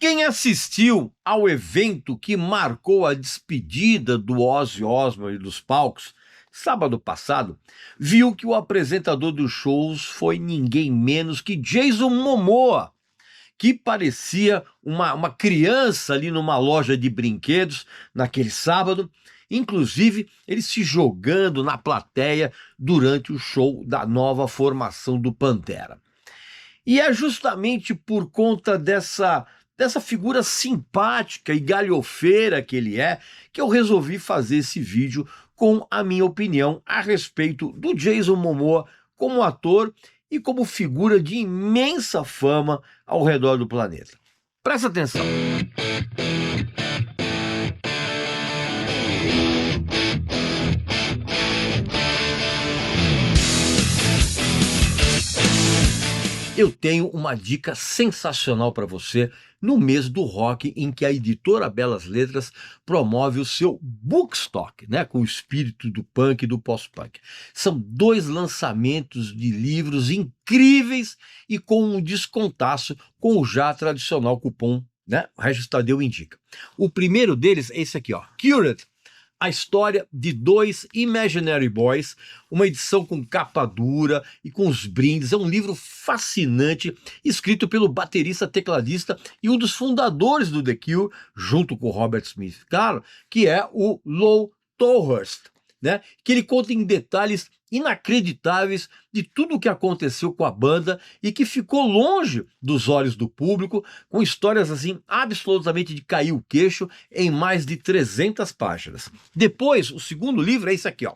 Quem assistiu ao evento que marcou a despedida do Ozzy Osbourne dos palcos, sábado passado, viu que o apresentador dos shows foi ninguém menos que Jason Momoa, que parecia uma criança ali numa loja de brinquedos naquele sábado, inclusive ele se jogando na plateia durante o show da nova formação do Pantera. E é justamente por conta dessa figura simpática e galhofeira que ele é, que eu resolvi fazer esse vídeo com a minha opinião a respeito do Jason Momoa como ator e como figura de imensa fama ao redor do planeta. Presta atenção. Eu tenho uma dica sensacional para você no mês do rock, em que a editora Belas Letras promove o seu Bookstock, né, com o espírito do punk e do pós-punk. São 2 lançamentos de livros incríveis e com um descontaço com o já tradicional cupom, né, o Regis Tadeu indica. O primeiro deles é esse aqui, ó, Cured, a história de 2 Imaginary Boys, uma edição com capa dura e com os brindes. É um livro fascinante, escrito pelo baterista, tecladista e um dos fundadores do The Cure, junto com o Robert Smith, claro, que é o Lou Tolhurst, né? Que ele conta em detalhes inacreditáveis de tudo o que aconteceu com a banda e que ficou longe dos olhos do público, com histórias assim absolutamente de cair o queixo em mais de 300 páginas. Depois, o segundo livro é esse aqui, ó,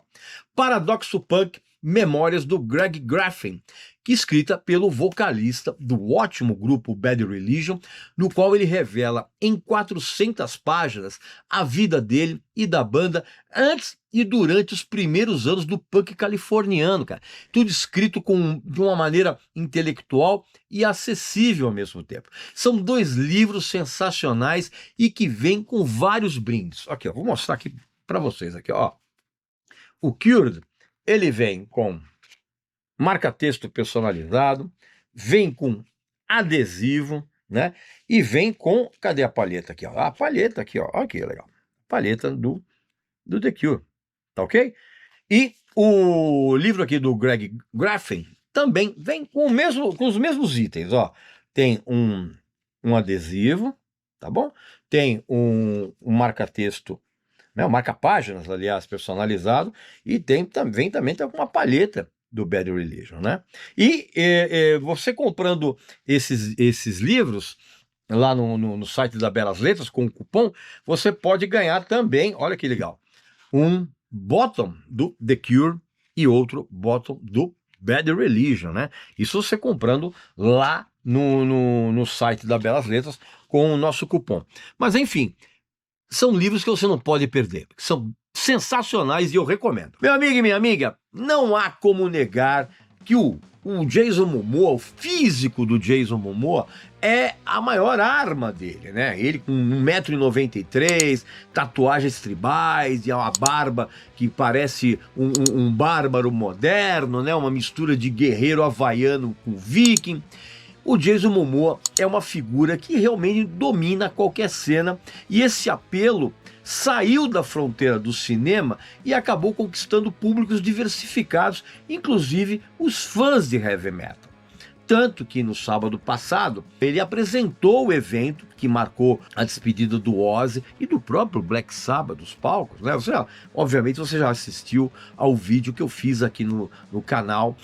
Paradoxo Punk, Memórias do Greg Graffin, que é escrita pelo vocalista do ótimo grupo Bad Religion, no qual ele revela em 400 páginas a vida dele e da banda antes e durante os primeiros anos do punk californiano, cara. Tudo escrito de uma maneira intelectual e acessível ao mesmo tempo. São 2 livros sensacionais e que vêm com vários brindes. Aqui, ó, vou mostrar aqui para vocês aqui, ó. O Cured, ele vem com marca-texto personalizado, vem com adesivo, né? E vem com, cadê a palheta aqui, ó? A palheta aqui, ó, olha que legal. Palheta do The Cure, tá ok? E o livro aqui do Greg Graffin também vem com os mesmos itens, ó. Tem um adesivo, tá bom? Tem um marca-texto, né, um marca-páginas, aliás, personalizado, e tem também uma palheta do Bad Religion, né? E você comprando esses livros lá no site da Belas Letras com o cupom, você pode ganhar também, olha que legal, um bottom do The Cure e outro bottom do Bad Religion, né? Isso você comprando lá no site da Belas Letras com o nosso cupom. Mas enfim, são livros que você não pode perder, que são sensacionais e eu recomendo. Meu amigo e minha amiga, não há como negar que o Jason Momoa, o físico do Jason Momoa, é a maior arma dele, né? Ele com 1,93 m, tatuagens tribais e uma barba que parece um bárbaro moderno, né? Uma mistura de guerreiro havaiano com viking. O Jason Momoa é uma figura que realmente domina qualquer cena e esse apelo saiu da fronteira do cinema e acabou conquistando públicos diversificados, inclusive os fãs de heavy metal. Tanto que no sábado passado ele apresentou o evento que marcou a despedida do Ozzy e do próprio Black Sabbath dos palcos, né? Obviamente você já assistiu ao vídeo que eu fiz aqui no canal,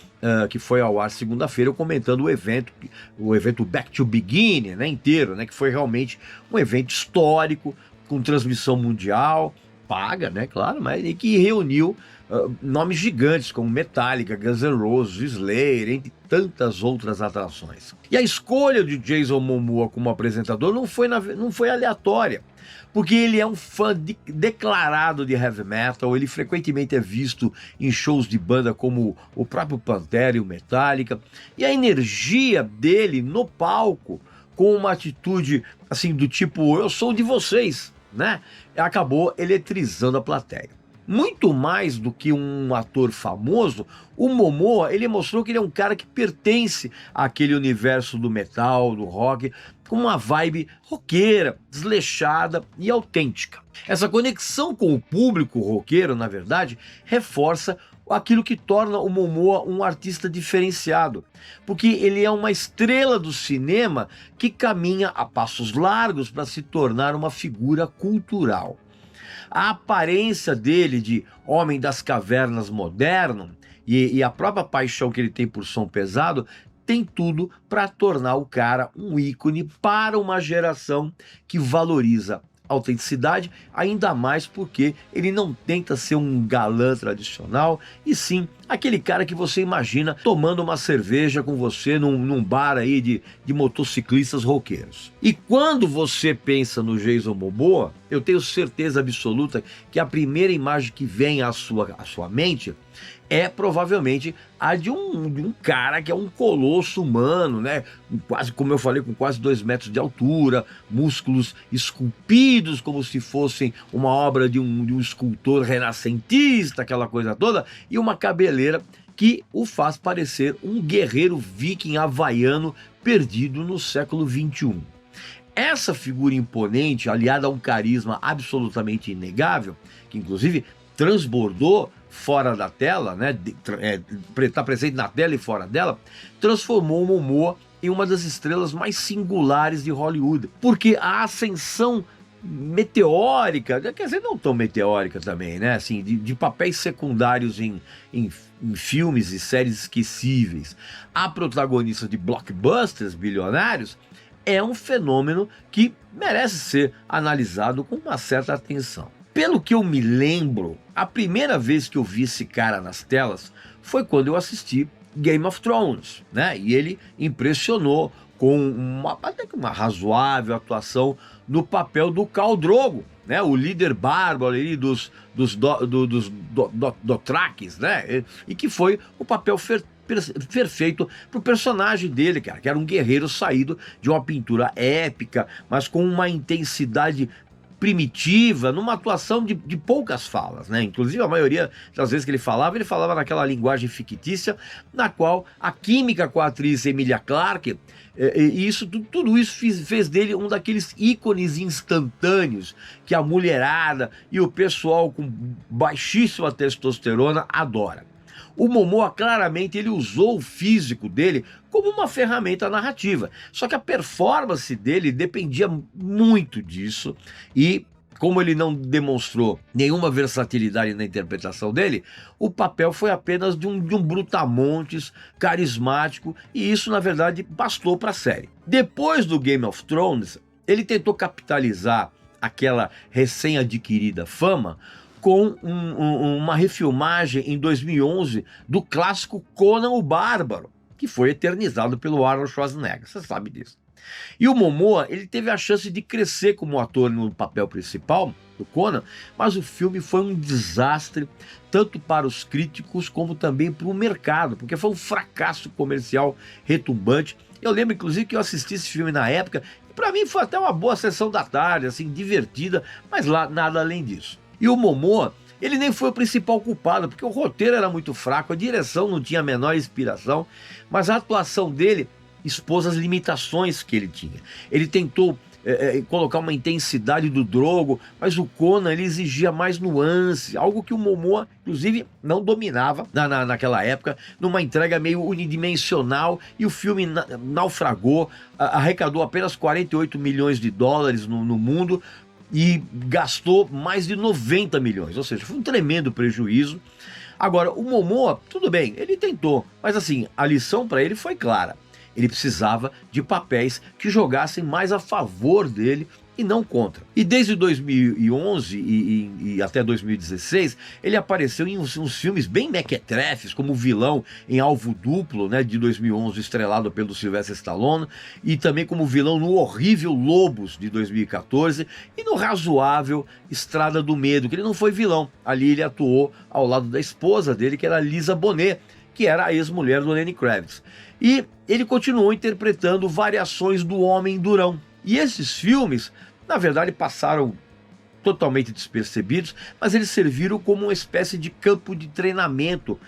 que foi ao ar segunda-feira, eu comentando o evento Back to Beginning, né, inteiro, né, que foi realmente um evento histórico, com transmissão mundial, paga, né, claro, mas e que reuniu nomes gigantes como Metallica, Guns N' Roses, Slayer, entre tantas outras atrações. E a escolha de Jason Momoa como apresentador não foi aleatória, porque ele é um fã declarado de heavy metal, ele frequentemente é visto em shows de banda como o próprio Pantera e o Metallica, e a energia dele no palco, com uma atitude assim do tipo, eu sou de vocês, né? Acabou eletrizando a plateia. Muito mais do que um ator famoso, o Momoa, ele mostrou que ele é um cara que pertence àquele universo do metal, do rock, com uma vibe roqueira, desleixada e autêntica. Essa conexão com o público roqueiro, na verdade, reforça aquilo que torna o Momoa um artista diferenciado, porque ele é uma estrela do cinema que caminha a passos largos para se tornar uma figura cultural. A aparência dele de homem das cavernas moderno e a própria paixão que ele tem por som pesado tem tudo para tornar o cara um ícone para uma geração que valoriza a autenticidade, ainda mais porque ele não tenta ser um galã tradicional, e sim aquele cara que você imagina tomando uma cerveja com você num bar aí de motociclistas roqueiros. E quando você pensa no Jason Momoa, eu tenho certeza absoluta que a primeira imagem que vem à sua mente é provavelmente a de um cara que é um colosso humano, né? Quase, como eu falei, com quase 2 metros de altura, músculos esculpidos como se fossem uma obra de um escultor renascentista, aquela coisa toda, e uma cabeleira que o faz parecer um guerreiro viking havaiano perdido no século XXI. Essa figura imponente, aliada a um carisma absolutamente inegável, que inclusive transbordou fora da tela, né, está presente na tela e fora dela, transformou o Momoa em uma das estrelas mais singulares de Hollywood, porque a ascensão meteórica, quer dizer, não tão meteórica também, né, assim, de papéis secundários em filmes e séries esquecíveis, a protagonista de blockbusters bilionários, é um fenômeno que merece ser analisado com uma certa atenção. Pelo que eu me lembro, a primeira vez que eu vi esse cara nas telas foi quando eu assisti Game of Thrones, né? E ele impressionou com até que uma razoável atuação no papel do Khal Drogo, né? O líder bárbaro ali dos Dothrakis, né? E que foi o papel perfeito para o personagem dele, cara, que era um guerreiro saído de uma pintura épica, mas com uma intensidade primitiva, numa atuação de poucas falas, né? Inclusive a maioria das vezes que ele falava naquela linguagem fictícia, na qual a química com a atriz Emilia Clarke, e tudo isso fez dele um daqueles ícones instantâneos que a mulherada e o pessoal com baixíssima testosterona adora. O Momoa, claramente, ele usou o físico dele como uma ferramenta narrativa. Só que a performance dele dependia muito disso e, como ele não demonstrou nenhuma versatilidade na interpretação dele, o papel foi apenas de um brutamontes carismático, e isso, na verdade, bastou para a série. Depois do Game of Thrones, ele tentou capitalizar aquela recém-adquirida fama com uma refilmagem em 2011 do clássico Conan o Bárbaro, que foi eternizado pelo Arnold Schwarzenegger, você sabe disso. E o Momoa, ele teve a chance de crescer como ator no papel principal do Conan, mas o filme foi um desastre, tanto para os críticos como também para o mercado, porque foi um fracasso comercial retumbante. Eu lembro, inclusive, que eu assisti esse filme na época, e para mim foi até uma boa sessão da tarde, assim, divertida, mas lá nada além disso. E o Momoa, ele nem foi o principal culpado, porque o roteiro era muito fraco, a direção não tinha a menor inspiração, mas a atuação dele expôs as limitações que ele tinha. Ele tentou colocar uma intensidade do Drogo, mas o Conan, ele exigia mais nuance, algo que o Momoa, inclusive, não dominava naquela época, numa entrega meio unidimensional, e o filme naufragou, arrecadou apenas 48 milhões de dólares no mundo, e gastou mais de 90 milhões, ou seja, foi um tremendo prejuízo. Agora, o Momoa, tudo bem, ele tentou, mas assim, a lição para ele foi clara. Ele precisava de papéis que jogassem mais a favor dele e não contra. E desde 2011 e até 2016, ele apareceu em uns filmes bem mequetrefes, como o vilão em Alvo Duplo, né, de 2011, estrelado pelo Sylvester Stallone, e também como vilão no horrível Lobos, de 2014, e no razoável Estrada do Medo, que ele não foi vilão. Ali ele atuou ao lado da esposa dele, que era Lisa Bonet, que era a ex-mulher do Lenny Kravitz. E ele continuou interpretando variações do Homem Durão. E esses filmes, na verdade, passaram totalmente despercebidos, mas eles serviram como uma espécie de campo de treinamento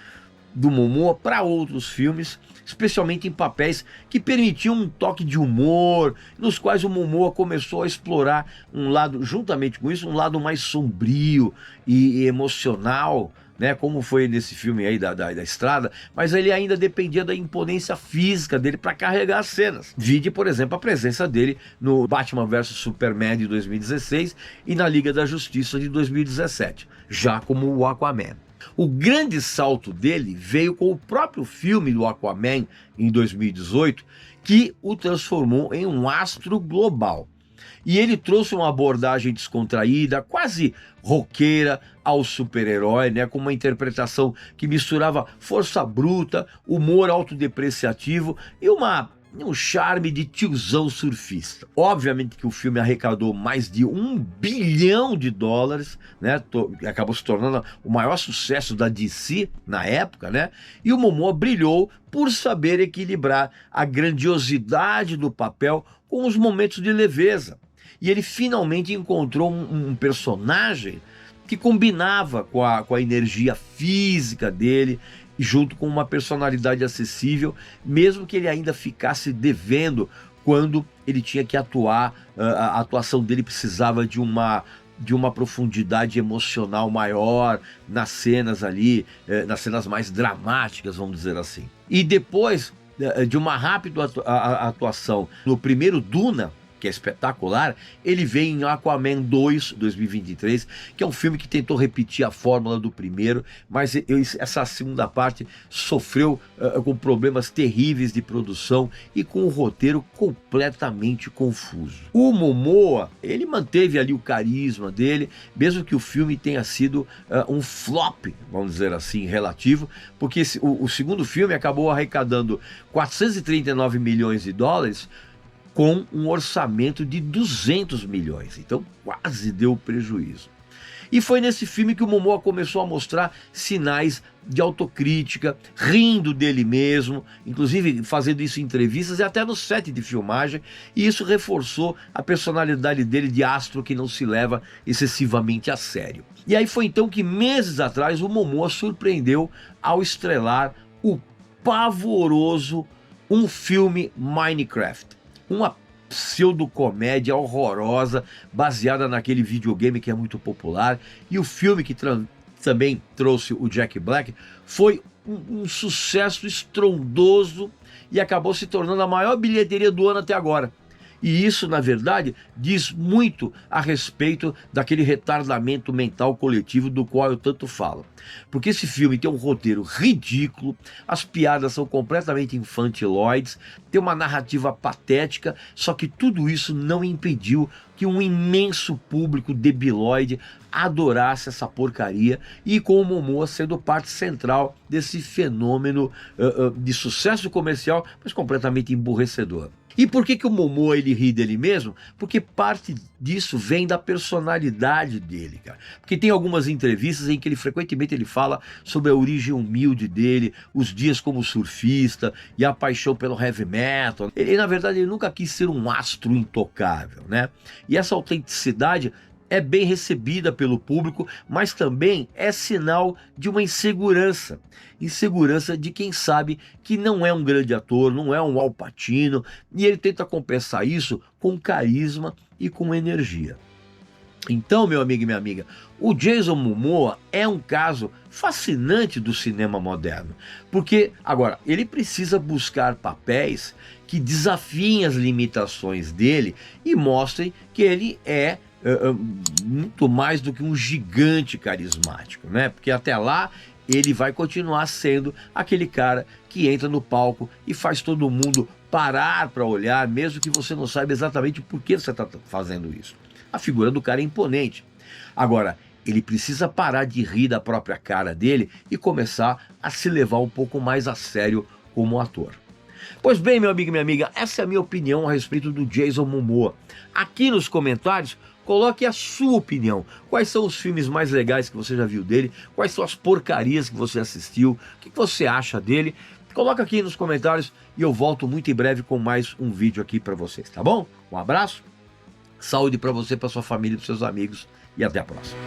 do Momoa para outros filmes, especialmente em papéis que permitiam um toque de humor, nos quais o Momoa começou a explorar um lado, juntamente com isso, um lado mais sombrio e emocional, né, como foi nesse filme aí da Estrada, mas ele ainda dependia da imponência física dele para carregar as cenas. Vide, por exemplo, a presença dele no Batman vs Superman de 2016 e na Liga da Justiça de 2017, já como o Aquaman. O grande salto dele veio com o próprio filme do Aquaman em 2018, que o transformou em um astro global. E ele trouxe uma abordagem descontraída, quase roqueira ao super-herói, né, com uma interpretação que misturava força bruta, humor autodepreciativo e um charme de tiozão surfista. Obviamente que o filme arrecadou mais de $1 bilhão, né? Acabou se tornando o maior sucesso da DC na época, né? E o Momoa brilhou por saber equilibrar a grandiosidade do papel com os momentos de leveza. E ele finalmente encontrou um personagem que combinava com a energia física dele, junto com uma personalidade acessível, mesmo que ele ainda ficasse devendo quando ele tinha que atuar. A atuação dele precisava de uma profundidade emocional maior nas cenas ali, nas cenas mais dramáticas, vamos dizer assim. E depois de uma rápida atuação no primeiro Duna, que é espetacular, ele vem em Aquaman 2, 2023, que é um filme que tentou repetir a fórmula do primeiro, mas essa segunda parte sofreu com problemas terríveis de produção e com o roteiro completamente confuso. O Momoa, ele manteve ali o carisma dele, mesmo que o filme tenha sido um flop, vamos dizer assim, relativo, porque o segundo filme acabou arrecadando $439 milhões, com um orçamento de 200 milhões, então quase deu prejuízo. E foi nesse filme que o Momoa começou a mostrar sinais de autocrítica, rindo dele mesmo, inclusive fazendo isso em entrevistas e até no set de filmagem, e isso reforçou a personalidade dele de astro que não se leva excessivamente a sério. E aí foi então que, meses atrás, o Momoa surpreendeu ao estrelar o pavoroso filme Minecraft, uma pseudocomédia horrorosa, baseada naquele videogame que é muito popular, e o filme que também trouxe o Jack Black foi um sucesso estrondoso e acabou se tornando a maior bilheteria do ano até agora. E isso, na verdade, diz muito a respeito daquele retardamento mental coletivo do qual eu tanto falo. Porque esse filme tem um roteiro ridículo, as piadas são completamente infantiloides, tem uma narrativa patética, só que tudo isso não impediu que um imenso público debilóide adorasse essa porcaria, e com o Momoa sendo parte central desse fenômeno de sucesso comercial, mas completamente emburrecedor. E por que o Momoa ele ri dele mesmo? Porque parte disso vem da personalidade dele, cara. Porque tem algumas entrevistas em que ele frequentemente fala sobre a origem humilde dele, os dias como surfista e a paixão pelo heavy metal. Ele, na verdade, ele nunca quis ser um astro intocável, né? E essa autenticidade é bem recebida pelo público, mas também é sinal de uma insegurança de quem sabe que não é um grande ator, não é um Al Pacino, e ele tenta compensar isso com carisma e com energia. Então, meu amigo e minha amiga, o Jason Momoa é um caso fascinante do cinema moderno, porque, agora, ele precisa buscar papéis que desafiem as limitações dele e mostrem que ele é muito mais do que um gigante carismático, né? Porque até lá ele vai continuar sendo aquele cara que entra no palco e faz todo mundo parar para olhar, mesmo que você não saiba exatamente por que você está fazendo isso. A figura do cara é imponente. Agora, ele precisa parar de rir da própria cara dele e começar a se levar um pouco mais a sério como ator. Pois bem, meu amigo e minha amiga, essa é a minha opinião a respeito do Jason Momoa. Aqui nos comentários, coloque a sua opinião. Quais são os filmes mais legais que você já viu dele? Quais são as porcarias que você assistiu? O que você acha dele? Coloca aqui nos comentários e eu volto muito em breve com mais um vídeo aqui para vocês, tá bom? Um abraço, saúde para você, para sua família e para seus amigos e até a próxima.